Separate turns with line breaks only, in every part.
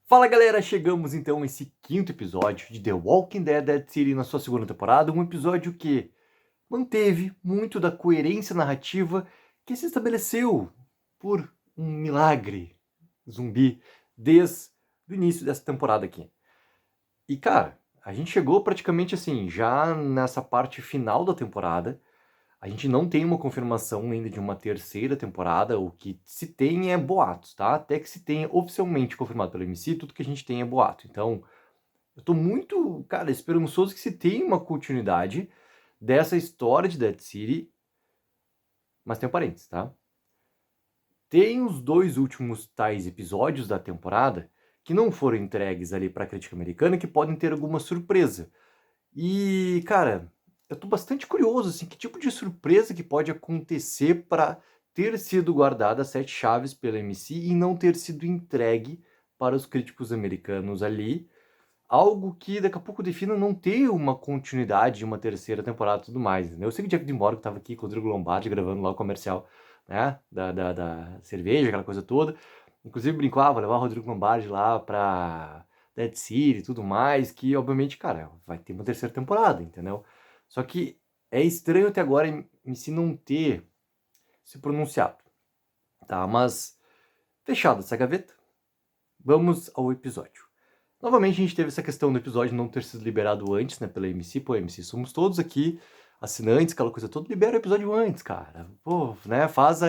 Fala galera, chegamos então a esse quinto episódio de The Walking Dead Dead City na sua segunda temporada, um episódio que manteve muito da coerência narrativa que se estabeleceu por um milagre zumbi desde o início dessa temporada aqui. E cara, a gente chegou praticamente assim, já nessa parte final da temporada. A gente não tem uma confirmação ainda de uma terceira temporada, o que se tem é boatos, tá? Até que se tenha oficialmente confirmado pela MC, tudo que a gente tem é boato. Então, eu tô muito, cara, esperançoso que se tenha uma continuidade dessa história de Dead City, mas tem um parênteses, tá? Tem os dois últimos tais episódios da temporada que não foram entregues ali pra crítica americana, que podem ter alguma surpresa. E, cara, eu tô bastante curioso, assim, que tipo de surpresa que pode acontecer para ter sido guardada as 7 chaves pela MC e não ter sido entregue para os críticos americanos ali. Algo que daqui a pouco defina não ter uma continuidade de uma terceira temporada e tudo mais, né? Eu sei que o Jeff Demore tava aqui com o Rodrigo Lombardi gravando lá o comercial, né? Da cerveja, aquela coisa toda. Inclusive brincou, vou levar o Rodrigo Lombardi lá pra Dead City e tudo mais, que obviamente, cara, vai ter uma terceira temporada, entendeu? Só que é estranho até agora em si não ter se pronunciado, tá? Mas, fechada essa gaveta, vamos ao episódio. Novamente a gente teve essa questão do episódio não ter sido liberado antes, né, pela MC. Pô, MC, somos todos aqui assinantes, aquela coisa toda, libera o episódio antes, cara. Pô, né, faz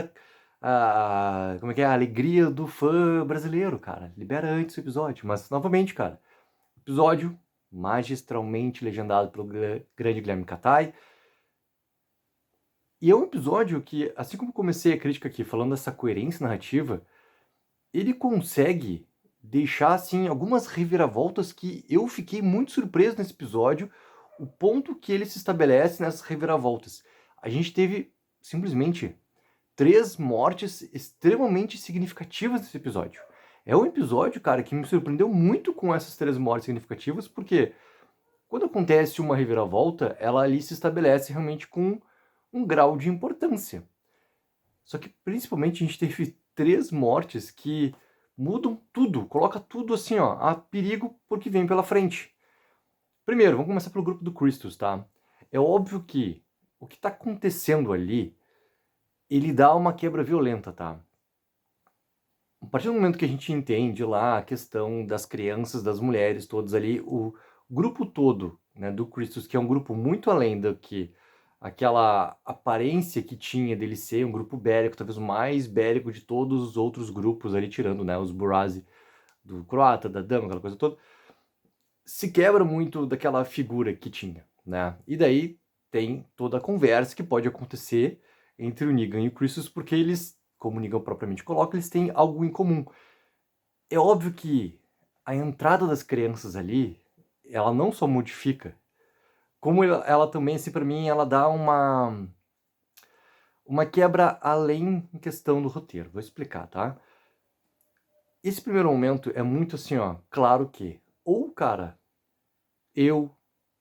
como é que é, a alegria do fã brasileiro, cara. Libera antes o episódio. Mas, novamente, cara, episódio magistralmente legendado pelo grande Guilherme Catai. E é um episódio que, assim como comecei a crítica aqui, falando dessa coerência narrativa, ele consegue deixar, assim, algumas reviravoltas que eu fiquei muito surpreso nesse episódio, o ponto que ele se estabelece nessas reviravoltas. A gente teve, simplesmente, 3 mortes extremamente significativas nesse episódio. É um episódio, cara, que me surpreendeu muito com essas 3 mortes significativas, porque quando acontece uma reviravolta, ela ali se estabelece realmente com um grau de importância. Só que principalmente a gente teve 3 mortes que mudam tudo, coloca tudo assim, ó, a perigo porque vem pela frente. Primeiro, vamos começar pelo grupo do Christus, tá? É óbvio que o que tá acontecendo ali, ele dá uma quebra violenta, tá? A partir do momento que a gente entende lá a questão das crianças, das mulheres, todos ali, o grupo todo, né, do Christus, que é um grupo muito além do que aquela aparência que tinha dele ser um grupo bélico, talvez o mais bélico de todos os outros grupos ali, tirando, né, os Burazi do croata, da dama, aquela coisa toda, se quebra muito daquela figura que tinha, né? E daí tem toda a conversa que pode acontecer entre o Negan e o Christus, porque eles, como o Negan propriamente coloca, eles têm algo em comum. É óbvio que a entrada das crianças ali, ela não só modifica, como ela também, assim, pra mim, ela dá uma quebra além em questão do roteiro. Vou explicar, tá? Esse primeiro momento é muito assim, ó, claro que ou, cara, eu,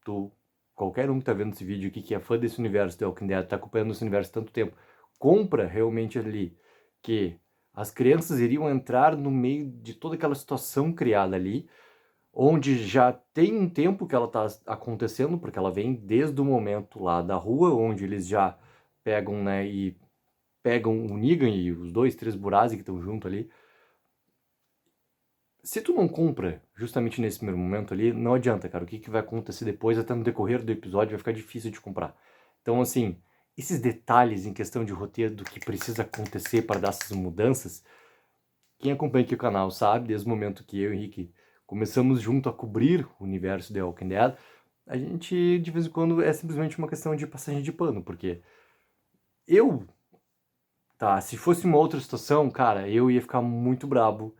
tu, qualquer um que tá vendo esse vídeo aqui, que é fã desse universo The Walking Dead, tá acompanhando esse universo há tanto tempo, compra realmente ali que as crianças iriam entrar no meio de toda aquela situação criada ali, onde já tem um tempo que ela está acontecendo, porque ela vem desde o momento lá da rua, onde eles já pegam, né, e pegam o Negan e os 2, 3 Burazi que estão junto ali. Se tu não compra justamente nesse primeiro momento ali, não adianta, cara. O que vai acontecer depois, até no decorrer do episódio, vai ficar difícil de comprar. Então, assim, esses detalhes em questão de roteiro do que precisa acontecer para dar essas mudanças, quem acompanha aqui o canal sabe, desde o momento que eu e o Henrique começamos junto a cobrir o universo The Walking Dead, a gente, de vez em quando, é simplesmente uma questão de passagem de pano, porque eu, tá, se fosse uma outra situação, cara, eu ia ficar muito brabo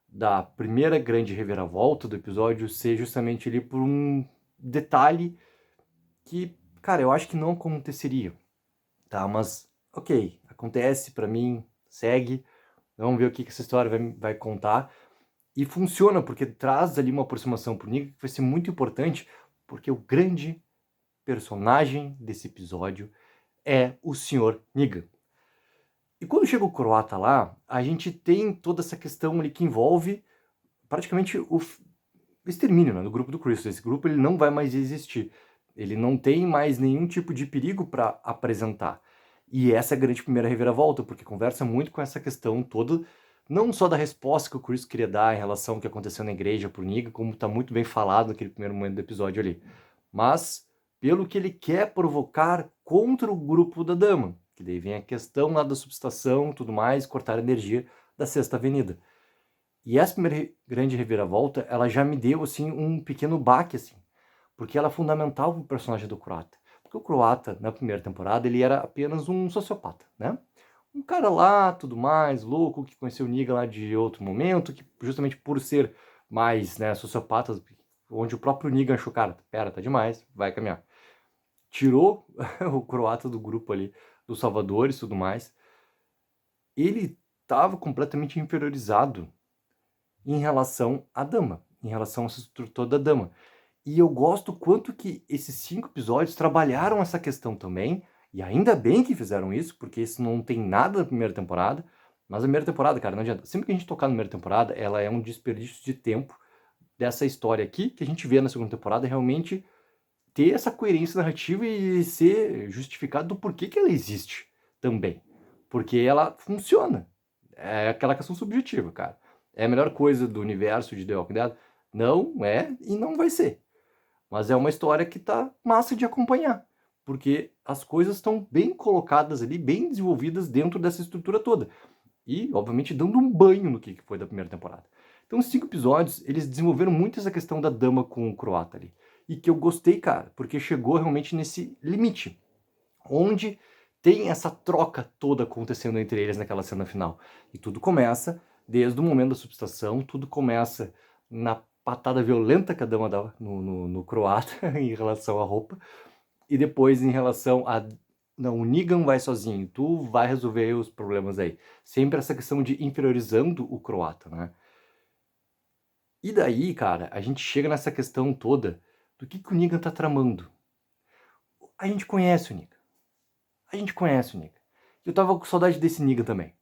da primeira grande reviravolta do episódio ser justamente ali por um detalhe que, cara, eu acho que não aconteceria, tá? Mas, ok, acontece pra mim, segue, vamos ver o que essa história vai contar. E funciona, porque traz ali uma aproximação pro Negan que vai ser muito importante, porque o grande personagem desse episódio é o Sr. Negan. E quando chega o croata lá, a gente tem toda essa questão ali que envolve praticamente o extermínio, né, do grupo do Crystal. Esse grupo ele não vai mais existir. Ele não tem mais nenhum tipo de perigo para apresentar. E essa é a grande primeira reviravolta, porque conversa muito com essa questão toda, não só da resposta que o Chris queria dar em relação ao que aconteceu na igreja pro Negan, como está muito bem falado naquele primeiro momento do episódio ali, mas pelo que ele quer provocar contra o grupo da Dama, que daí vem a questão lá da subestação, tudo mais, cortar a energia da Sexta Avenida. E essa primeira grande reviravolta, ela já me deu, assim, um pequeno baque, assim, porque ela é fundamental pro personagem do Croata. Porque o Croata, na primeira temporada, ele era apenas um sociopata, né? Um cara lá, tudo mais, louco, que conheceu o Negan lá de outro momento, que justamente por ser mais, né, sociopata, onde o próprio Negan achou, cara, pera, tá demais, vai caminhar. Tirou o Croata do grupo ali, dos Salvadores e tudo mais. Ele estava completamente inferiorizado em relação à Dama, em relação ao instrutor da Dama. E eu gosto quanto que esses 5 episódios trabalharam essa questão também, e ainda bem que fizeram isso, porque isso não tem nada da primeira temporada, mas a primeira temporada, cara, não adianta. Sempre que a gente tocar na primeira temporada, ela é um desperdício de tempo dessa história aqui, que a gente vê na segunda temporada, realmente ter essa coerência narrativa e ser justificado do porquê que ela existe também. Porque ela funciona. É aquela questão subjetiva, cara. É a melhor coisa do universo de The Walking Dead? Não é e não vai ser. Mas é uma história que tá massa de acompanhar. Porque as coisas estão bem colocadas ali, bem desenvolvidas dentro dessa estrutura toda. E, obviamente, dando um banho no que foi da primeira temporada. Então, os 5 episódios, eles desenvolveram muito essa questão da Dama com o croata ali. E que eu gostei, cara, porque chegou realmente nesse limite. Onde tem essa troca toda acontecendo entre eles naquela cena final. E tudo começa desde o momento da subestação, tudo começa na patada violenta que a Dama dá no croata em relação à roupa. E depois em relação a não, o Negan vai sozinho, tu vai resolver os problemas aí. Sempre essa questão de inferiorizando o croata, né? E daí, cara, a gente chega nessa questão toda do que o Negan tá tramando. A gente conhece o Negan. A gente conhece o Negan. Eu tava com saudade desse Negan também.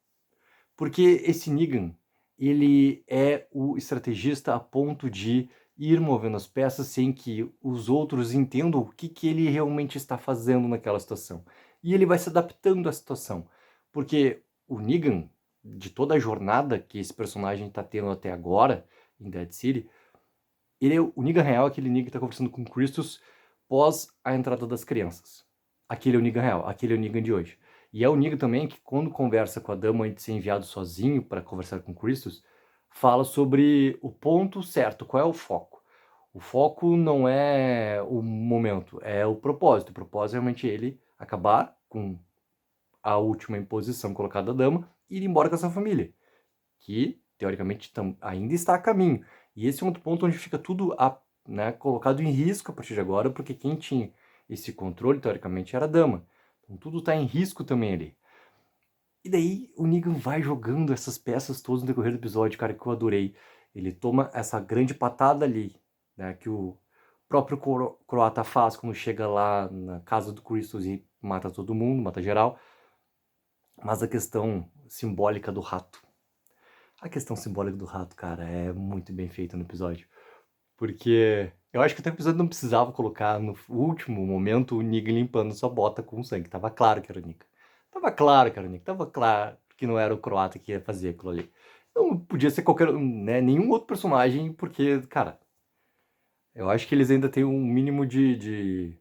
Porque esse Negan, ele é o estrategista a ponto de ir movendo as peças sem que os outros entendam o que ele realmente está fazendo naquela situação. E ele vai se adaptando à situação. Porque o Negan, de toda a jornada que esse personagem está tendo até agora, em Dead City, ele é o Negan real, aquele Negan que está conversando com Christos pós a entrada das crianças. Aquele é o Negan real, aquele é o Negan de hoje. E é o Negan também que, quando conversa com a Dama antes de ser enviado sozinho para conversar com Christos, fala sobre o ponto certo, qual é o foco. O foco não é o momento, é o propósito. O propósito é realmente ele acabar com a última imposição colocada da Dama e ir embora com essa família, que teoricamente ainda está a caminho. E esse é outro ponto onde fica tudo né, colocado em risco a partir de agora, porque quem tinha esse controle, teoricamente, era a Dama. Então tudo está em risco também ali. E daí o Negan vai jogando essas peças todas no decorrer do episódio, cara, que eu adorei. Ele toma essa grande patada ali, né, que o próprio croata faz quando chega lá na casa do Christos e mata todo mundo, mata geral. Mas a questão simbólica do rato. A questão simbólica do rato, cara, é muito bem feita no episódio. Porque eu acho que até o episódio não precisava colocar no último momento o Negan limpando sua bota com sangue. Tava claro que era o Negan. Tava claro que era o Negan. Tava claro que não era o croata que ia fazer aquilo ali. Não podia ser qualquer, né, nenhum outro personagem, porque, cara, eu acho que eles ainda têm um mínimo de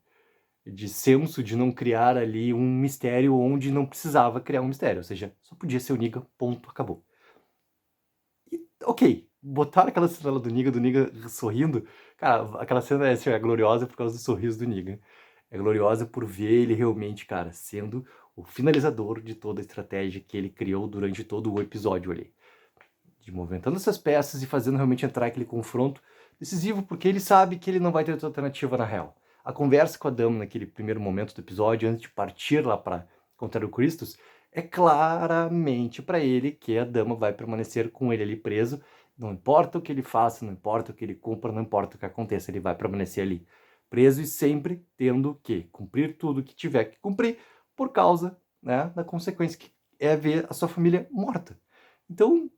senso de não criar ali um mistério onde não precisava criar um mistério. Ou seja, só podia ser o Negan, ponto, acabou. E, ok, botaram aquela cena do Negan sorrindo. Cara, aquela cena assim, é gloriosa por causa do sorriso do Negan. É gloriosa por ver ele realmente, cara, sendo o finalizador de toda a estratégia que ele criou durante todo o episódio ali. De movimentando essas peças e fazendo realmente entrar aquele confronto decisivo, porque ele sabe que ele não vai ter outra alternativa na real. A conversa com a Dama naquele primeiro momento do episódio, antes de partir lá para encontrar o Christos, é claramente para ele que a Dama vai permanecer com ele ali preso. Não importa o que ele faça, não importa o que ele cumpra, não importa o que aconteça, ele vai permanecer ali preso e sempre tendo que cumprir tudo que tiver que cumprir por causa, né, da consequência que é ver a sua família morta. Então,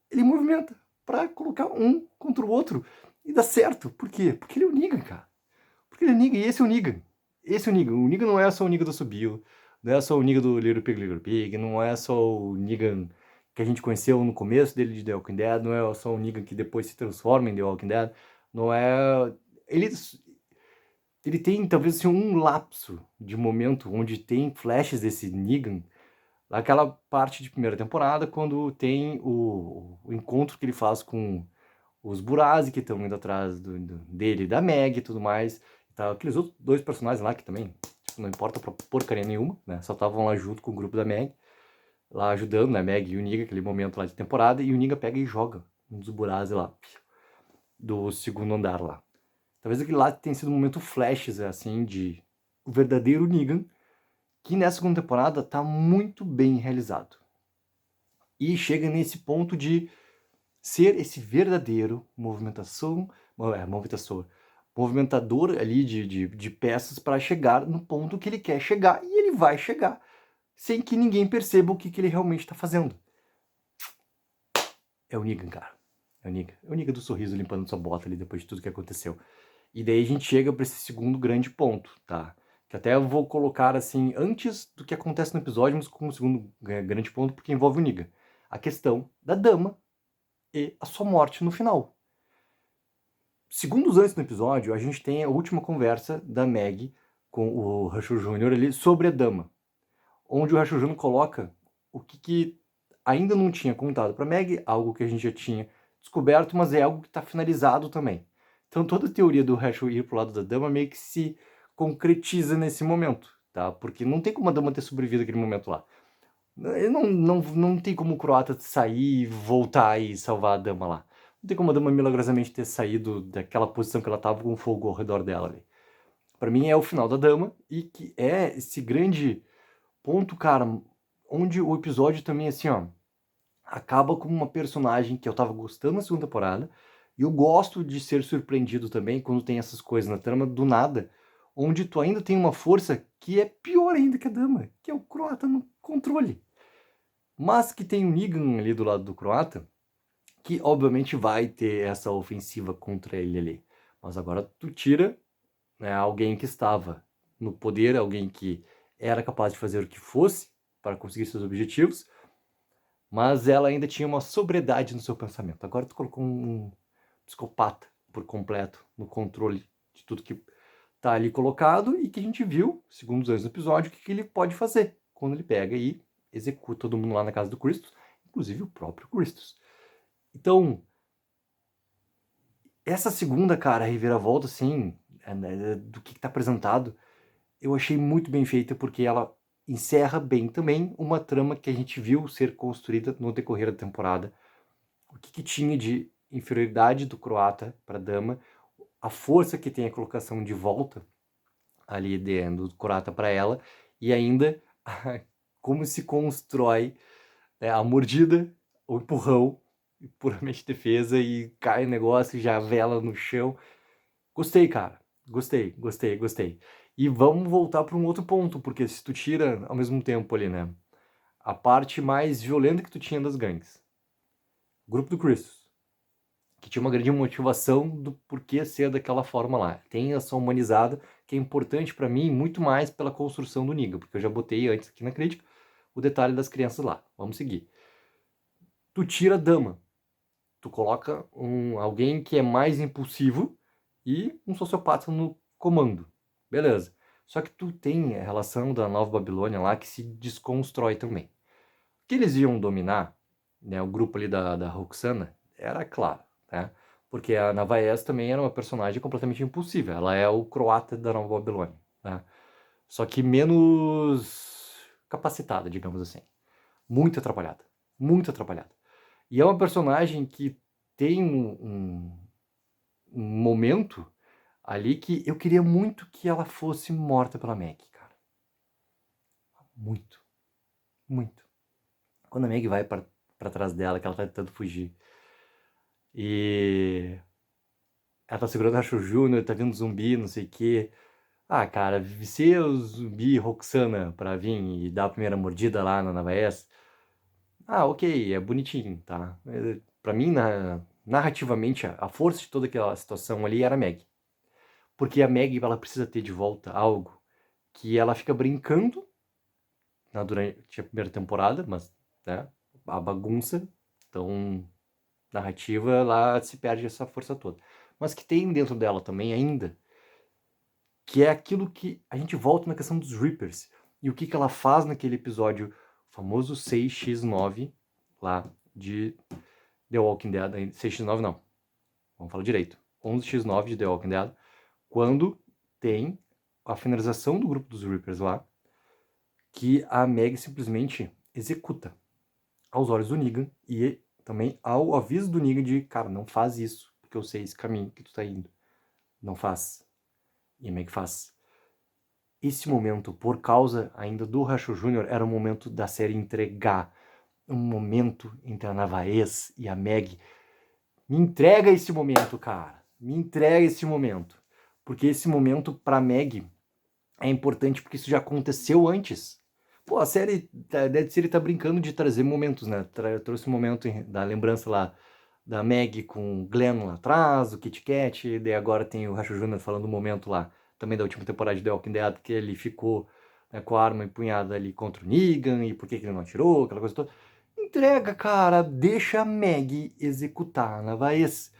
ele movimenta pra colocar um contra o outro e dá certo. Por quê? Porque ele é o Negan, cara. Porque ele é o Negan e esse é o Negan. Esse é o Negan. O Negan não é só o Negan do Subiu, não é só o Negan do Little Pig, não é só o Negan que a gente conheceu no começo dele de The Walking Dead, não é só o Negan que depois se transforma em The Walking Dead, não é... Ele tem talvez assim, um lapso de momento onde tem flashes desse Negan, naquela parte de primeira temporada, quando tem o encontro que ele faz com os Burazi, que estão indo atrás dele e da Meg e tudo mais. Tá, aqueles outros dois personagens lá que também tipo, não importa pra porcaria nenhuma, né? Só estavam lá junto com o grupo da Meg, lá ajudando, né? Meg e o Negan, aquele momento lá de temporada, e o Negan pega e joga um dos Burazi lá, do segundo andar lá. Talvez aquele lá tenha sido um momento flashes, assim, de o verdadeiro Negan, que nessa segunda temporada tá muito bem realizado. E chega nesse ponto de ser esse verdadeiro movimentador ali de peças para chegar no ponto que ele quer chegar, e ele vai chegar, sem que ninguém perceba o que ele realmente está fazendo. É o Negan, cara. É o Negan do sorriso limpando sua bota ali depois de tudo que aconteceu. E daí a gente chega para esse segundo grande ponto, tá? Que até eu vou colocar assim, antes do que acontece no episódio, mas como segundo grande ponto, porque envolve o Negan. A questão da dama e a sua morte no final. Segundos antes do episódio, a gente tem a última conversa da Meg com o Herschel Jr. ali sobre a dama. Onde o Herschel Jr. coloca o que ainda não tinha contado para Meg, algo que a gente já tinha descoberto, mas é algo que está finalizado também. Então toda a teoria do Herschel ir pro lado da dama meio que se concretiza nesse momento, tá? Porque não tem como a dama ter sobrevivido naquele momento lá. Não tem como o croata sair, voltar e salvar a dama lá. Não tem como a dama milagrosamente ter saído daquela posição que ela estava com fogo ao redor dela ali. Pra mim é o final da dama e que é esse grande ponto, cara, onde o episódio também, assim, ó, acaba com uma personagem que eu tava gostando na segunda temporada, e eu gosto de ser surpreendido também quando tem essas coisas na trama do nada, onde tu ainda tem uma força que é pior ainda que a dama, que é o croata no controle. Mas que tem o Negan ali do lado do croata, que obviamente vai ter essa ofensiva contra ele ali. Mas agora tu tira, né, alguém que estava no poder, alguém que era capaz de fazer o que fosse para conseguir seus objetivos, mas ela ainda tinha uma sobriedade no seu pensamento. Agora tu colocou um psicopata por completo no controle de tudo que tá ali colocado e que a gente viu, segundo os anos do episódio, o que ele pode fazer quando ele pega e executa todo mundo lá na casa do Christos, inclusive o próprio Christos. Então, essa segunda, cara, reviravolta, assim, do que tá apresentado, eu achei muito bem feita, porque ela encerra bem também uma trama que a gente viu ser construída no decorrer da temporada. O que tinha de inferioridade do croata para a dama, a força que tem a colocação de volta ali do croata para ela, e ainda como se constrói a mordida, o empurrão, puramente defesa, e cai o negócio e já vela no chão. Gostei, cara. Gostei. E vamos voltar para um outro ponto, porque se tu tira ao mesmo tempo ali, né, a parte mais violenta que tu tinha das gangues, o grupo do Christos, que tinha uma grande motivação do porquê ser daquela forma lá. Tem essa humanizada, que é importante para mim, muito mais pela construção do Negan, porque eu já botei antes aqui na crítica o detalhe das crianças lá. Vamos seguir. Tu tira a dama, tu coloca alguém que é mais impulsivo e um sociopata no comando. Beleza. Só que tu tem a relação da Nova Babilônia lá que se desconstrói também. O que eles iam dominar, né, o grupo ali da Roxana, era claro, né? Porque a Navaes também era uma personagem completamente impulsiva. Ela é o croata da Nova Babilônia, né? Só que menos capacitada, digamos assim. Muito atrapalhada. Muito atrapalhada. E é uma personagem que tem um momento ali que eu queria muito que ela fosse morta pela Meg, cara. Muito. Muito. Quando a Meg vai pra trás dela, que ela tá tentando fugir. E ela tá segurando a Rachel Jr., tá vindo zumbi, não sei o quê. Ah, cara, se o zumbi Roxana pra vir e dar a primeira mordida lá na Navaes, ah, ok, é bonitinho, tá? Pra mim, narrativamente, a força de toda aquela situação ali era a Meg. Porque a Meg, ela precisa ter de volta algo que ela fica brincando durante a primeira temporada, mas, né, a bagunça, então, narrativa, lá se perde essa força toda. Mas que tem dentro dela também ainda, que é aquilo que a gente volta na questão dos Reapers. E o que ela faz naquele episódio, o famoso 6x9, lá de The Walking Dead. 6x9 não, vamos falar direito. 11x9 de The Walking Dead, quando tem a finalização do grupo dos Reapers lá, que a Meg simplesmente executa aos olhos do Negan e também ao aviso do Negan de, cara, não faz isso, porque eu sei esse caminho que tu tá indo. Não faz. E a Meg faz. Esse momento, por causa ainda do Rachel Jr., era o momento da série entregar um momento entre a Navaez e a Meg. Me entrega esse momento, cara. Me entrega esse momento. Porque esse momento, pra Meg, é importante porque isso já aconteceu antes. Pô, a série Dead City tá brincando de trazer momentos, né? Trouxe um momento da lembrança lá da Meg com o Glenn lá atrás, o Kit Kat, daí agora tem o Rachel Jr. falando um momento lá, também da última temporada de The Walking Dead, que ele ficou, né, com a arma empunhada ali contra o Negan, e por que ele não atirou, aquela coisa toda. Entrega, cara, deixa a Meg executar a Navaez,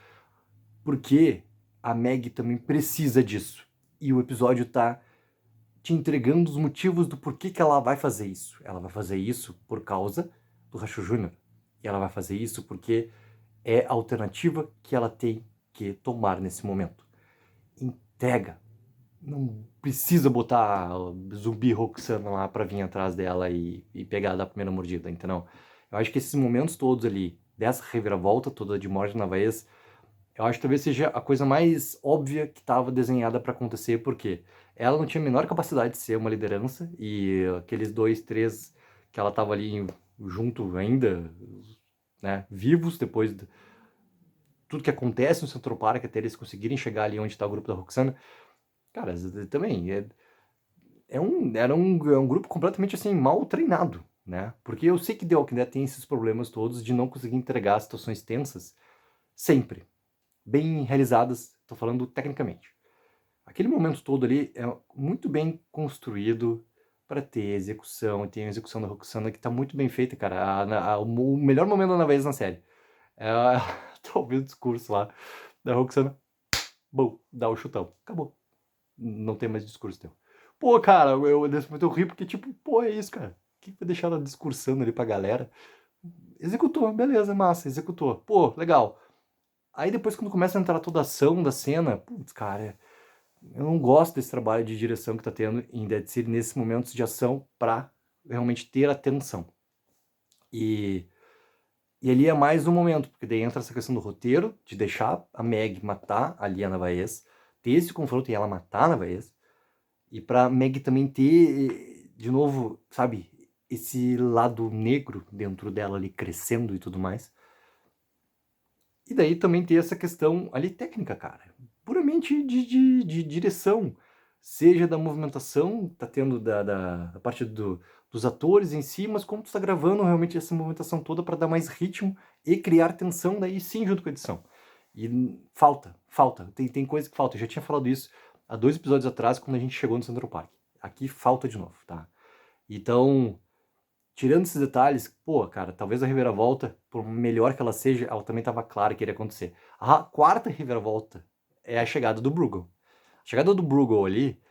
porque a Meg também precisa disso. E o episódio tá te entregando os motivos do porquê que ela vai fazer isso. Ela vai fazer isso por causa do Rachel Jr. E ela vai fazer isso porque é a alternativa que ela tem que tomar nesse momento. Entrega. Não precisa botar zumbi Roxana lá pra vir atrás dela e pegar da primeira mordida, entendeu? Eu acho que esses momentos todos ali, dessa reviravolta toda de morte na vez, eu acho que talvez seja a coisa mais óbvia que estava desenhada para acontecer, porque ela não tinha a menor capacidade de ser uma liderança, e aqueles 2, 3 que ela estava ali junto ainda, né, vivos depois de tudo que acontece no Central Park, até eles conseguirem chegar ali onde está o grupo da Roxana, cara, também é um grupo completamente assim, mal treinado, né? Porque eu sei que The Walking Dead tem esses problemas todos de não conseguir entregar situações tensas sempre bem realizadas, tô falando tecnicamente. Aquele momento todo ali é muito bem construído para ter execução, e tem a execução da Roxana que tá muito bem feita, cara. O melhor momento da vez na série. É, tô ouvindo o discurso lá da Roxana, bom, dá o chutão, acabou. Não tem mais discurso teu. Pô, cara, nesse momento eu ri porque, tipo, pô, é isso, cara. O que vai deixar ela discursando ali pra galera? Executou, beleza, massa, executou. Pô, legal. Aí depois quando começa a entrar toda a ação da cena, putz, cara, eu não gosto desse trabalho de direção que tá tendo em Dead City nesses momentos de ação pra realmente ter atenção. E ali é mais um momento, porque daí entra essa questão do roteiro, de deixar a Meg matar ali a Navaez, ter esse confronto e ela matar a Navaez, e pra Meg também ter, de novo, sabe, esse lado negro dentro dela ali crescendo e tudo mais. E daí também tem essa questão ali técnica, cara. Puramente de direção. Seja da movimentação, tá tendo da parte dos atores em si, mas como tu tá gravando realmente essa movimentação toda para dar mais ritmo e criar tensão daí sim junto com a edição. E falta. Tem coisa que falta. Eu já tinha falado isso há 2 episódios atrás, quando a gente chegou no Central Park. Aqui falta de novo, tá? Então, tirando esses detalhes, pô, cara, talvez a reviravolta, por melhor que ela seja, ela também estava clara que iria acontecer. A quarta reviravolta é a chegada do Bruegel. A chegada do Bruegel ali,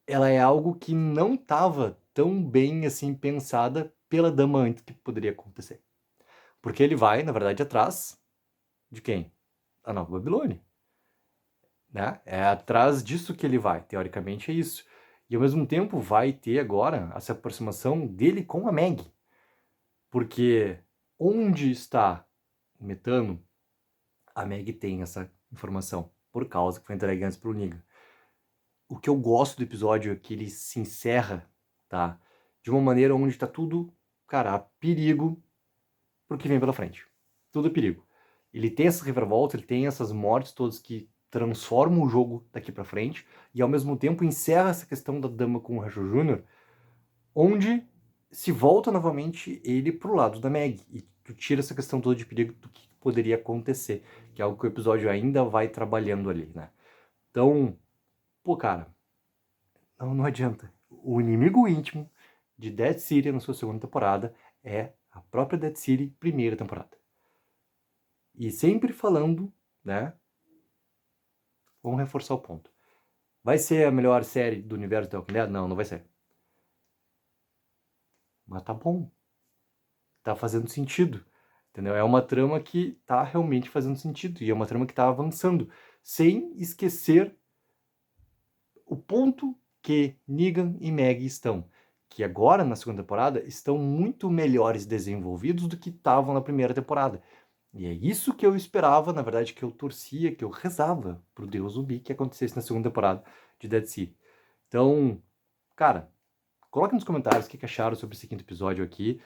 ela é algo que não estava tão bem assim pensada pela dama antes que poderia acontecer. Porque ele vai, na verdade, atrás de quem? A Nova Babilônia. Né? É atrás disso que ele vai, teoricamente é isso. E ao mesmo tempo vai ter agora essa aproximação dele com a Meg. Porque onde está o metano, a Meg tem essa informação, por causa que foi entregue antes para o Negan. O que eu gosto do episódio é que ele se encerra, tá? De uma maneira onde está tudo, cara, a perigo pro que vem pela frente. Tudo é perigo. Ele tem essa reviravolta, ele tem essas mortes todas que transformam o jogo daqui para frente, e ao mesmo tempo encerra essa questão da dama com o Rachel Jr., onde se volta novamente ele pro lado da Meg, e tu tira essa questão toda de perigo do que poderia acontecer, que é algo que o episódio ainda vai trabalhando ali, né? Então, pô, cara, não adianta. O inimigo íntimo de Dead City na sua segunda temporada é a própria Dead City primeira temporada. E sempre falando, né? Vamos reforçar o ponto. Vai ser a melhor série do universo The Walking Dead? Não vai ser. Mas tá bom. Tá fazendo sentido. Entendeu? É uma trama que tá realmente fazendo sentido. E é uma trama que tá avançando. Sem esquecer o ponto que Negan e Maggie estão. Que agora, na segunda temporada, estão muito melhores desenvolvidos do que estavam na primeira temporada. E é isso que eu esperava, na verdade, que eu torcia, que eu rezava pro Deus zumbi que acontecesse na segunda temporada de Dead City. Então, cara, coloque nos comentários o que acharam sobre esse quinto episódio aqui.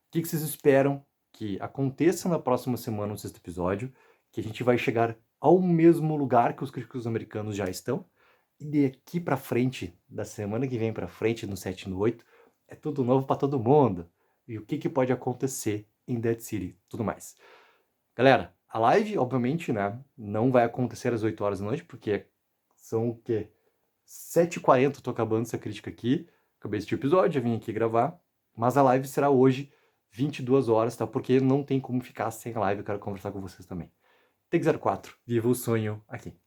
O que vocês esperam que aconteça na próxima semana no sexto episódio, que a gente vai chegar ao mesmo lugar que os críticos americanos já estão. E daqui pra frente, da semana que vem pra frente, no 7 e no 8, é tudo novo pra todo mundo. E o que pode acontecer em Dead City, tudo mais. Galera, a live, obviamente, né, não vai acontecer às 8 horas da noite, porque são o quê? 7h40 eu tô acabando essa crítica aqui. Acabei de assistir o episódio, já vim aqui gravar. Mas a live será hoje, 22 horas, tá? Porque não tem como ficar sem live, eu quero conversar com vocês também. Take 04, viva o sonho aqui.